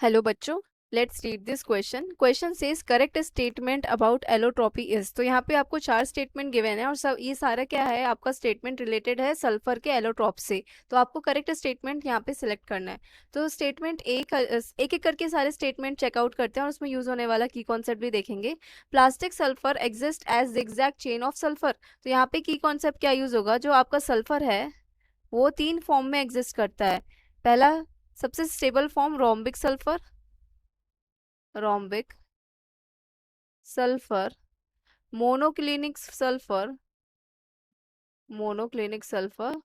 Hello बच्चों, let's read this question. Question says correct statement about allotropy is. तो यहाँ पे आपको चार स्टेटमेंट गिवन है और सब ये सारा क्या है, आपका स्टेटमेंट रिलेटेड है सल्फर के एलोट्रॉप से। तो आपको करेक्ट स्टेटमेंट यहाँ पे सिलेक्ट करना है। तो स्टेटमेंट एक एक करके सारे स्टेटमेंट चेकआउट करते हैं और उसमें यूज होने वाला की कॉन्सेप्ट भी देखेंगे। Plastic sulphur exist as zigzag chain of sulphur. तो यहाँ पे की कॉन्सेप्ट क्या यूज होगा, जो आपका सल्फर है वो तीन फॉर्म में एग्जिस्ट करता है। पहला सबसे stable form rhombic sulphur, rhombic sulphur, monoclinic sulphur, monoclinic sulphur.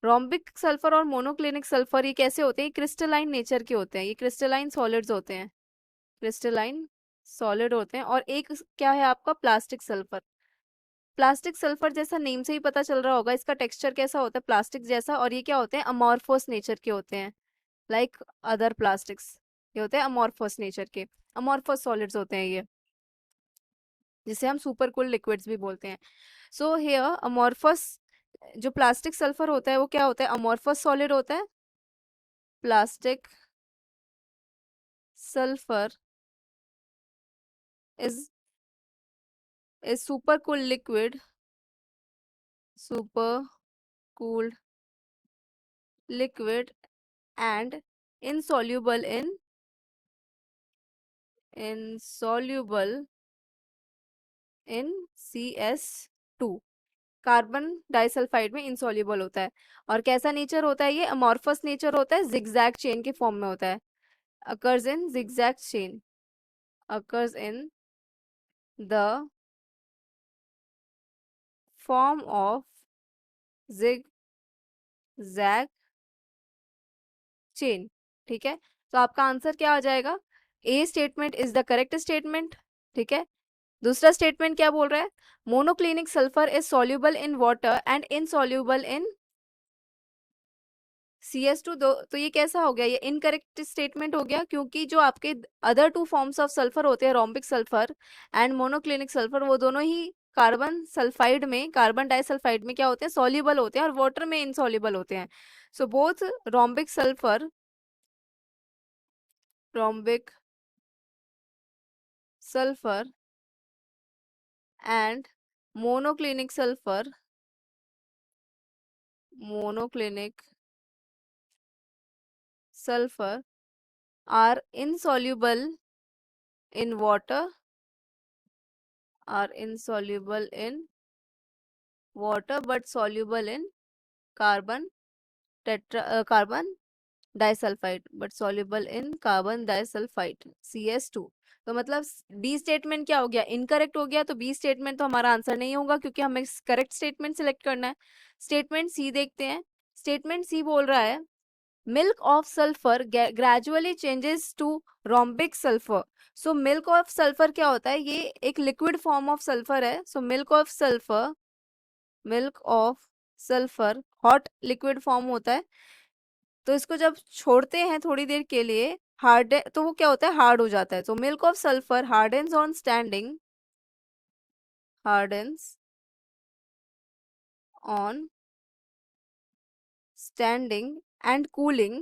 Rhombic sulphur और मोनोक्लिनिक सल्फर ये कैसे होते हैं, क्रिस्टलाइन नेचर के होते हैं, ये क्रिस्टलाइन सॉलिड्स होते हैं, क्रिस्टलाइन सॉलिड होते हैं। और एक क्या है आपका प्लास्टिक सल्फर। प्लास्टिक सल्फर जैसा नेम से ही पता चल रहा होगा, इसका टेक्सचर कैसा होता है प्लास्टिक जैसा, और ये क्या होते हैं अमॉर्फोस नेचर के होते हैं, लाइक अदर प्लास्टिक्स। ये होते हैं अमॉर्फोस नेचर के, अमॉर्फोस सॉलिड्स होते हैं ये, जिसे हम सुपर कूल लिक्विड्स भी बोलते हैं। सो हेयर अमॉर्फस, जो प्लास्टिक सल्फर होता है वो क्या होता है, अमॉर्फस सॉलिड होता है। Plastic sulphur is super cool liquid, super cooled liquid and insoluble in insoluble in CS2, carbon disulphide में इंसॉल्युबल होता है। और कैसा नेचर होता है, ये अमॉर्फस नेचर होता है, जिगजैग चेन के फॉर्म में होता है। occurs in zigzag chain, occurs in the form of zigzag chain। ठीक है, तो आपका आंसर क्या आ जाएगा, ए statement is the correct statement. ठीक है, दूसरा स्टेटमेंट क्या बोल रहा है, monoclinic sulphur is soluble in water and insoluble in CS2। दो तो ये कैसा हो गया, ये इनकरेक्ट स्टेटमेंट हो गया, क्योंकि जो आपके other two forms of sulphur होते हैं, rhombic sulphur and monoclinic sulphur, वो दोनों ही कार्बन सल्फाइड में, कार्बन डाइसल्फाइड में क्या होते हैं, सॉल्युबल होते हैं और वाटर में इनसॉल्युबल होते हैं। So both rhombic sulphur, rhombic sulphur and monoclinic sulphur, monoclinic sulfur are insoluble in water, are insoluble in water but soluble in carbon carbon disulfide, but soluble in carbon disulfide CS2। तो मतलब B statement क्या हो गया, incorrect हो गया। तो B statement तो हमारा आंसर नहीं होगा, क्योंकि हमें करेक्ट स्टेटमेंट सिलेक्ट करना है। स्टेटमेंट सी देखते हैं। स्टेटमेंट सी बोल रहा है milk of sulfur gradually changes to rhombic sulfur। So milk of sulphur क्या होता है, ये एक लिक्विड फॉर्म ऑफ सल्फर है। So milk of sulphur, milk of sulphur hot liquid form होता है। तो इसको जब छोड़ते हैं थोड़ी देर के लिए हार्ड, तो वो क्या होता है, हार्ड हो जाता है। तो milk of sulphur hardens on standing, hardens on standing and cooling,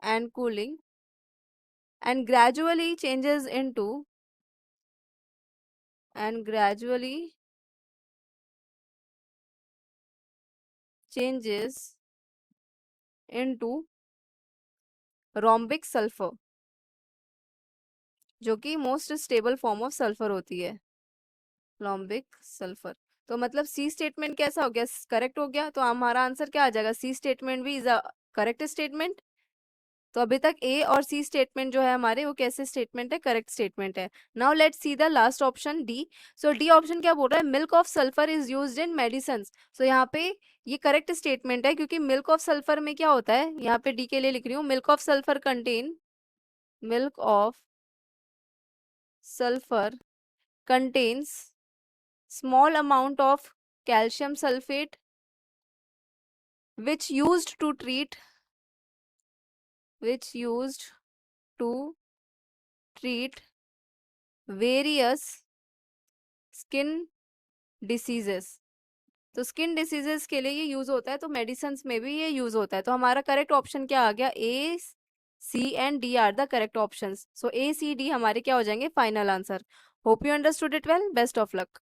and cooling and gradually changes into, and gradually changes into rhombic sulfur, जो कि most stable form of sulphur होती है, rhombic सल्फर। तो मतलब सी स्टेटमेंट कैसा हो गया, correct हो गया। तो हमारा आंसर क्या आ जाएगा, सी स्टेटमेंट भी इज अ करेक्ट स्टेटमेंट। तो अभी तक ए और सी स्टेटमेंट जो है हमारे, वो कैसे स्टेटमेंट है, करेक्ट स्टेटमेंट है। Now let's see the last option D. So D option क्या बोल रहा है, milk of sulphur is used in medicine. So यहाँ पे ये करेक्ट स्टेटमेंट है, क्योंकि मिल्क ऑफ सल्फर में क्या होता है, यहाँ पे डी के लिए लिख रही हूँ, milk of sulphur contain, milk of sulphur contains small amount of calcium sulphate which used to treat, which used to treat various skin diseases, तो स्किन डिसीजेस के लिए ये यूज होता है, तो मेडिसिन में भी ये यूज होता है। तो हमारा करेक्ट ऑप्शन क्या आ गया, A, C and D are the correct options. So A C D हमारे क्या हो जाएंगे final answer. Hope you understood it well, best of luck.